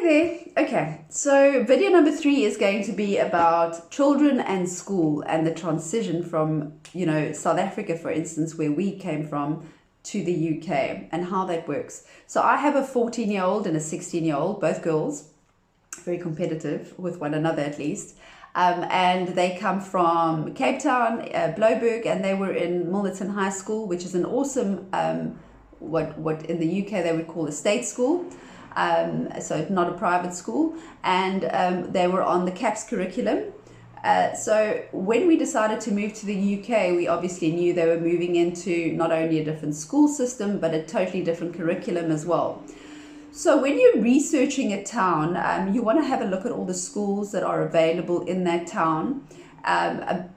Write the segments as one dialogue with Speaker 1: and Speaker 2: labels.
Speaker 1: there. Okay, so video number 3 is going to be about children and school and the transition from, South Africa, for instance, where we came from, to the UK and how that works. So I have a 14-year-old and a 16-year-old, both girls, very competitive with one another at least. And they come from Cape Town, Blouberg, and they were in Milnerton High School, which is an awesome, what in the UK they would call a state school. So not a private school, and they were on the CAPS curriculum. So when we decided to move to the UK, we obviously knew they were moving into not only a different school system, but a totally different curriculum as well. So when you're researching a town, you want to have a look at all the schools that are available in that town.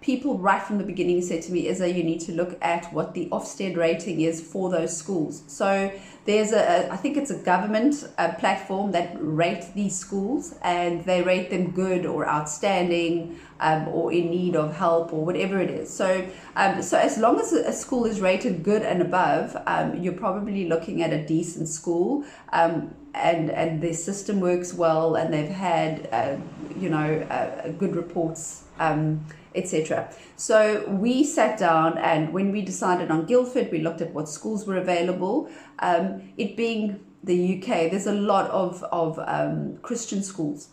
Speaker 1: People right from the beginning said to me, Isa, you need to look at what the Ofsted rating is for those schools. So there's I think it's a government platform that rate these schools, and they rate them good or outstanding, or in need of help or whatever it is. So as long as a school is rated good and above, you're probably looking at a decent school, and their system works well, and they've had good reports, etc. So we sat down, and when we decided on Guildford, we looked at what schools were available. It being the UK, there's a lot of Christian schools.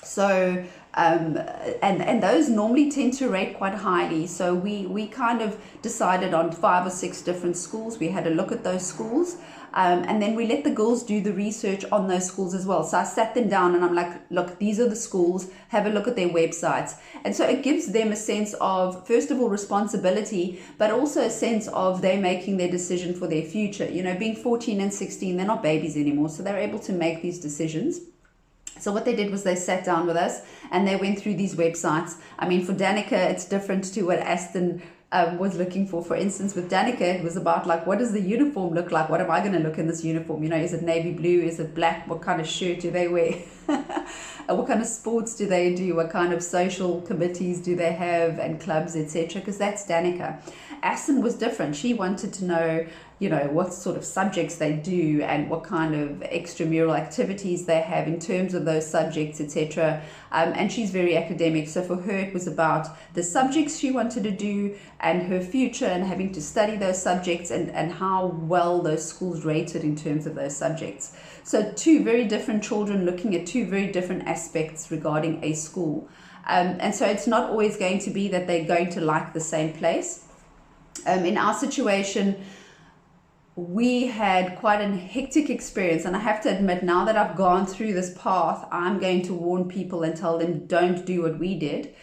Speaker 1: So and those normally tend to rate quite highly. So we kind of decided on 5 or 6 different schools. We had a look at those schools, and then we let the girls do the research on those schools as well. So I sat them down and I'm like, look, these are the schools, have a look at their websites. And so it gives them a sense of, first of all, responsibility, but also a sense of they making their decision for their future. Being 14 and 16, they're not babies anymore, so they're able to make these decisions. So what they did was they sat down with us and they went through these websites. I mean, for Danica, it's different to what Aston was looking for. For instance, with Danica, it was about like, what does the uniform look like? What am I going to look in this uniform? Is it navy blue? Is it black? What kind of shirt do they wear? What kind of sports do they do? What kind of social committees do they have, and clubs, etc.? Because that's Danica. Aston was different. She wanted to know, what sort of subjects they do and what kind of extramural activities they have in terms of those subjects, etc. And she's very academic. So for her, it was about the subjects she wanted to do and her future and having to study those subjects and how well those schools rated in terms of those subjects. So 2 very different children looking at 2 very different aspects regarding a school. And so it's not always going to be that they're going to like the same place. In our situation, we had quite a hectic experience, and I have to admit, now that I've gone through this path, I'm going to warn people and tell them don't do what we did.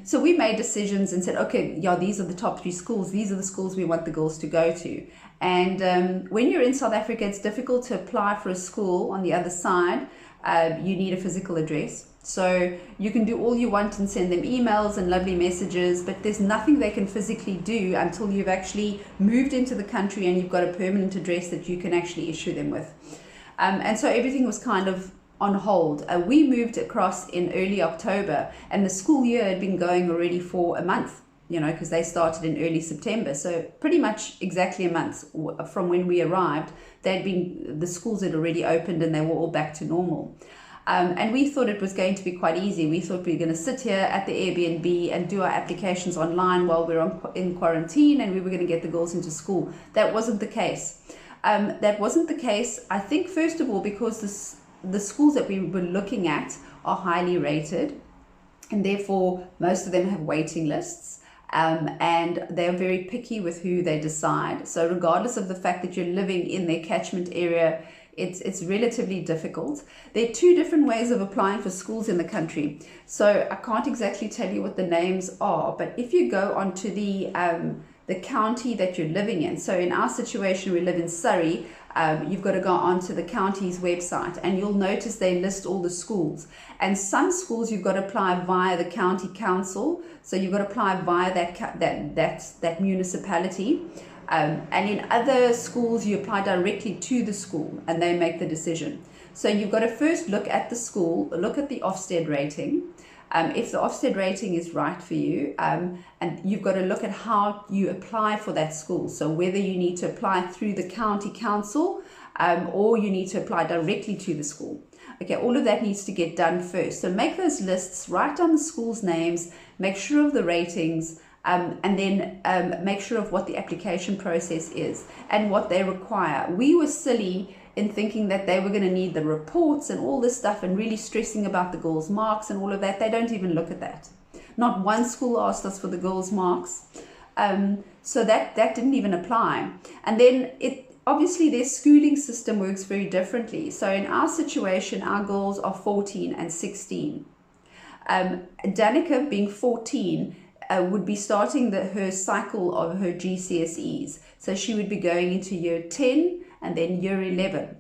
Speaker 1: So we made decisions and said, okay, these are the top 3 schools. These are the schools we want the girls to go to. And when you're in South Africa, it's difficult to apply for a school on the other side. You need a physical address. So you can do all you want and send them emails and lovely messages, but there's nothing they can physically do until you've actually moved into the country and you've got a permanent address that you can actually issue them with. And so everything was kind of on hold. We moved across in early October, and the school year had been going already for a month, because they started in early September. So pretty much exactly a month from when we arrived, the schools had already opened and they were all back to normal. And we thought it was going to be quite easy. We thought we were going to sit here at the Airbnb and do our applications online while we were in quarantine, and we were going to get the girls into school. That wasn't the case. I think, first of all, because the schools that we were looking at are highly rated, and therefore most of them have waiting lists. And they're very picky with who they decide. So regardless of the fact that you're living in their catchment area, it's relatively difficult. There are 2 different ways of applying for schools in the country. So I can't exactly tell you what the names are, but if you go onto the county that you're living in. So in our situation, we live in Surrey. You've got to go onto the county's website, and you'll notice they list all the schools. And some schools you've got to apply via the county council. So you've got to apply via that municipality. And in other schools, you apply directly to the school and they make the decision. So you've got to first look at the school, look at the Ofsted rating. If the Ofsted rating is right for you, and you've got to look at how you apply for that school. So whether you need to apply through the county council, or you need to apply directly to the school. Okay, all of that needs to get done first. So make those lists, write down the school's names, make sure of the ratings, and then make sure of what the application process is and what they require. We were silly in thinking that they were going to need the reports and all this stuff and really stressing about the girls' marks and all of that. They don't even look at that. Not one school asked us for the girls' marks. So that didn't even apply. And then obviously their schooling system works very differently. So in our situation, our girls are 14 and 16. Danica, being 14, would be starting her cycle of her GCSEs. So she would be going into year 10 and then year 11.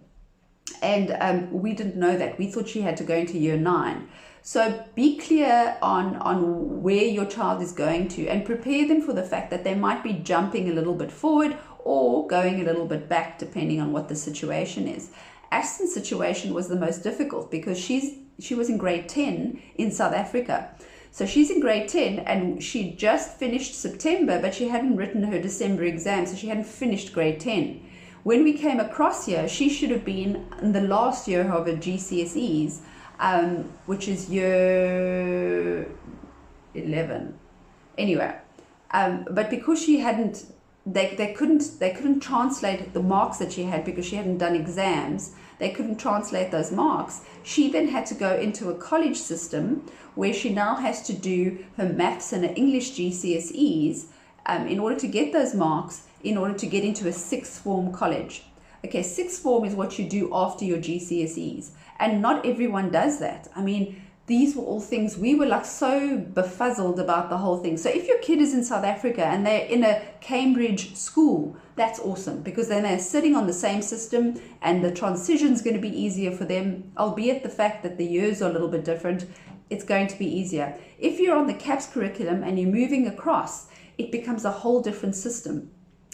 Speaker 1: And we didn't know that. We thought she had to go into year 9. So be clear on where your child is going to and prepare them for the fact that they might be jumping a little bit forward or going a little bit back depending on what the situation is. Aston's situation was the most difficult because she was in grade 10 in South Africa. So she's in grade 10 and she just finished September, but she hadn't written her December exam, so she hadn't finished grade 10. When we came across here, she should have been in the last year of her GCSEs, which is year 11. Anyway, but because she hadn't, they couldn't translate the marks that she had because she hadn't done exams. They couldn't translate those marks. She then had to go into a college system where she now has to do her maths and her English GCSEs in order to get those marks, in order to get into a sixth form college. Okay, sixth form is what you do after your GCSEs. And not everyone does that. I mean, these were all things, we were like so befuzzled about the whole thing. So if your kid is in South Africa and they're in a Cambridge school, that's awesome because then they're sitting on the same system and the transition's going to be easier for them, albeit the fact that the years are a little bit different, it's going to be easier. If you're on the CAPS curriculum and you're moving across, it becomes a whole different system.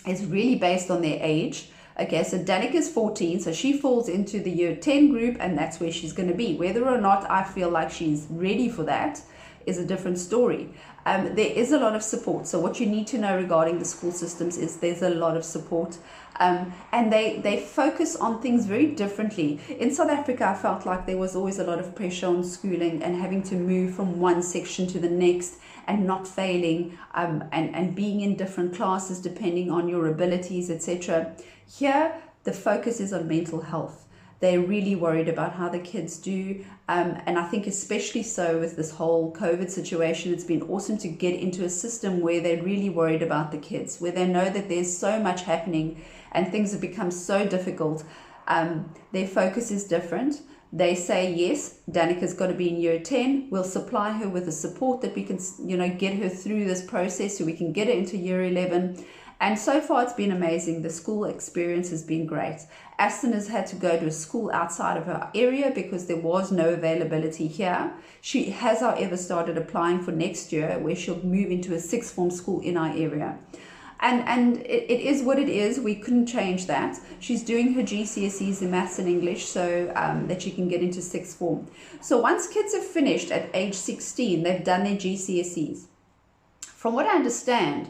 Speaker 1: It's really based on their age. Okay, so Danica's 14, so she falls into the year 10 group and that's where she's going to be. Whether or not I feel like she's ready for that is a different story. There is a lot of support. So what you need to know regarding the school systems is there's a lot of support. And they focus on things very differently. In South Africa, I felt like there was always a lot of pressure on schooling and having to move from one section to the next and not failing and being in different classes depending on your abilities, etc. Here, the focus is on mental health. They're really worried about how the kids do. And I think especially so with this whole COVID situation, it's been awesome to get into a system where they're really worried about the kids, where they know that there's so much happening and things have become so difficult. Their focus is different. They say, yes, Danica's got to be in year 10. We'll supply her with the support that we can, get her through this process so we can get her into year 11. And so far, it's been amazing. The school experience has been great. Aston has had to go to a school outside of her area because there was no availability here. She has, however, started applying for next year where she'll move into a sixth form school in our area. And it is what it is. We couldn't change that. She's doing her GCSEs in maths and English so that she can get into sixth form. So once kids have finished at age 16, they've done their GCSEs. From what I understand,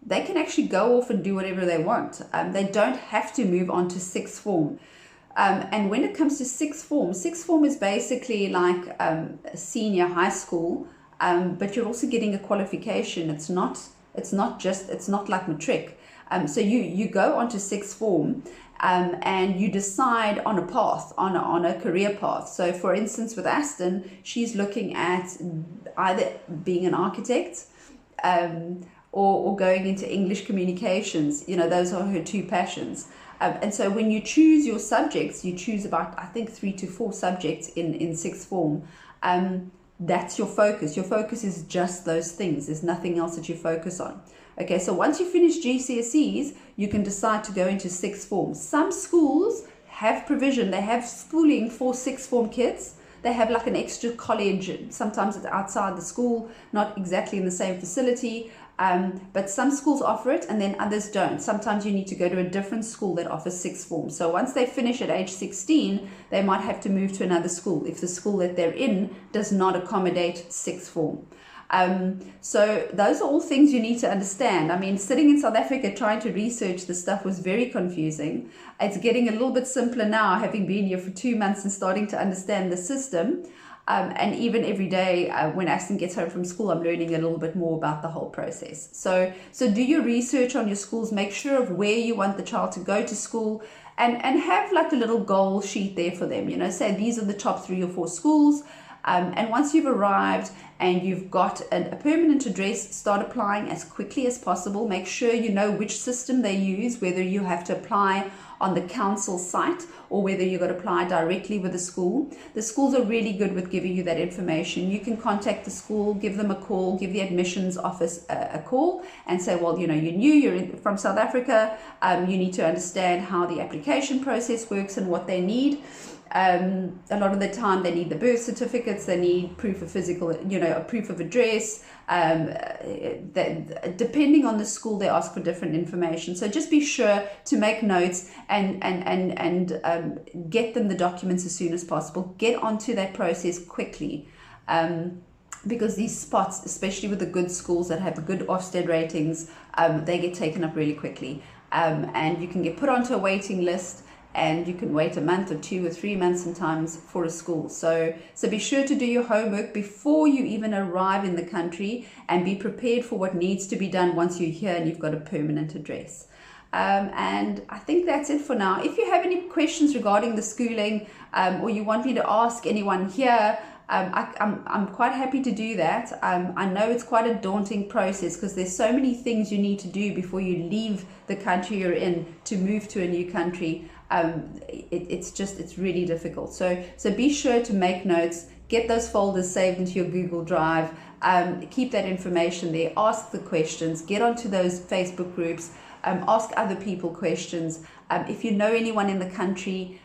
Speaker 1: they can actually go off and do whatever they want. They don't have to move on to sixth form. And when it comes to sixth form is basically like a senior high school, but you're also getting a qualification. It's not like matric. So you go on to sixth form and you decide on a path, on a career path. So for instance, with Aston, she's looking at either being an architect, or going into English communications. Those are her two passions. And so when you choose your subjects, you choose about, I think, 3 to 4 subjects in sixth form. That's your focus. Your focus is just those things. There's nothing else that you focus on. Okay, so once you finish GCSEs, you can decide to go into sixth form. Some schools have provision. They have schooling for sixth form kids. They have like an extra college. Sometimes it's outside the school, not exactly in the same facility. But some schools offer it and then others don't. Sometimes you need to go to a different school that offers sixth form. So once they finish at age 16, they might have to move to another school if the school that they're in does not accommodate sixth form. So those are all things you need to understand. I mean, sitting in South Africa trying to research this stuff was very confusing. It's getting a little bit simpler now, having been here for 2 months and starting to understand the system. And even every day when Aston gets home from school, I'm learning a little bit more about the whole process. So do your research on your schools, make sure of where you want the child to go to school, and have like a little goal sheet there for them. Say these are the top 3 or 4 schools. And once you've arrived and you've got a permanent address, start applying as quickly as possible. Make sure you know which system they use, whether you have to apply on the council site or whether you've got to apply directly with the school. The schools are really good with giving you that information. You can contact the school, give them a call, give the admissions office a call and say, well, you're new, from South Africa, you need to understand how the application process works and what they need. A lot of the time they need the birth certificates, they need proof of physical, a proof of address. Depending on the school, they ask for different information. So just be sure to make notes and get them the documents as soon as possible. Get onto that process quickly. Because these spots, especially with the good schools that have the good Ofsted ratings, they get taken up really quickly. And you can get put onto a waiting list. And you can wait a month or 2 or 3 months sometimes for a school. So be sure to do your homework before you even arrive in the country and be prepared for what needs to be done once you're here and you've got a permanent address. And I think that's it for now. If you have any questions regarding the schooling or you want me to ask anyone here, I'm quite happy to do that. I know it's quite a daunting process because there's so many things you need to do before you leave the country you're in to move to a new country. It's really difficult. So be sure to make notes, get those folders saved into your Google Drive, keep that information there, ask the questions, get onto those Facebook groups, ask other people questions. If you know anyone in the country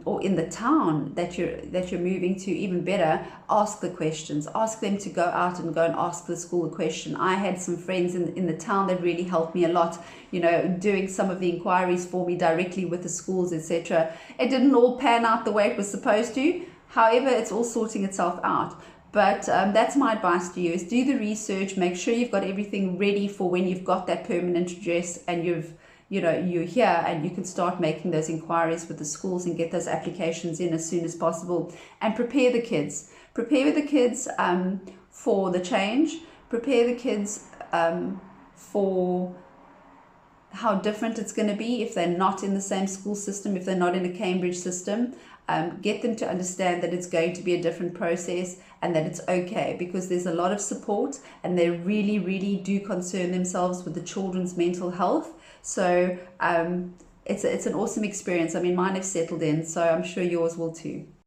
Speaker 1: or in the town that you're moving to, even better, ask the questions. Ask them to go out and ask the school a question. I had some friends in the town that really helped me a lot, doing some of the inquiries for me directly with the schools, etc. It didn't all pan out the way it was supposed to. However, it's all sorting itself out. But that's my advice to you, is do the research, make sure you've got everything ready for when you've got that permanent address and you're here and you can start making those inquiries with the schools and get those applications in as soon as possible, and prepare the kids. Prepare the kids for the change. Prepare the kids for how different it's going to be if they're not in the same school system, if they're not in a Cambridge system. Get them to understand that it's going to be a different process and that it's okay, because there's a lot of support and they really, really do concern themselves with the children's mental health. So it's an awesome experience. I mean, mine have settled in, so I'm sure yours will too.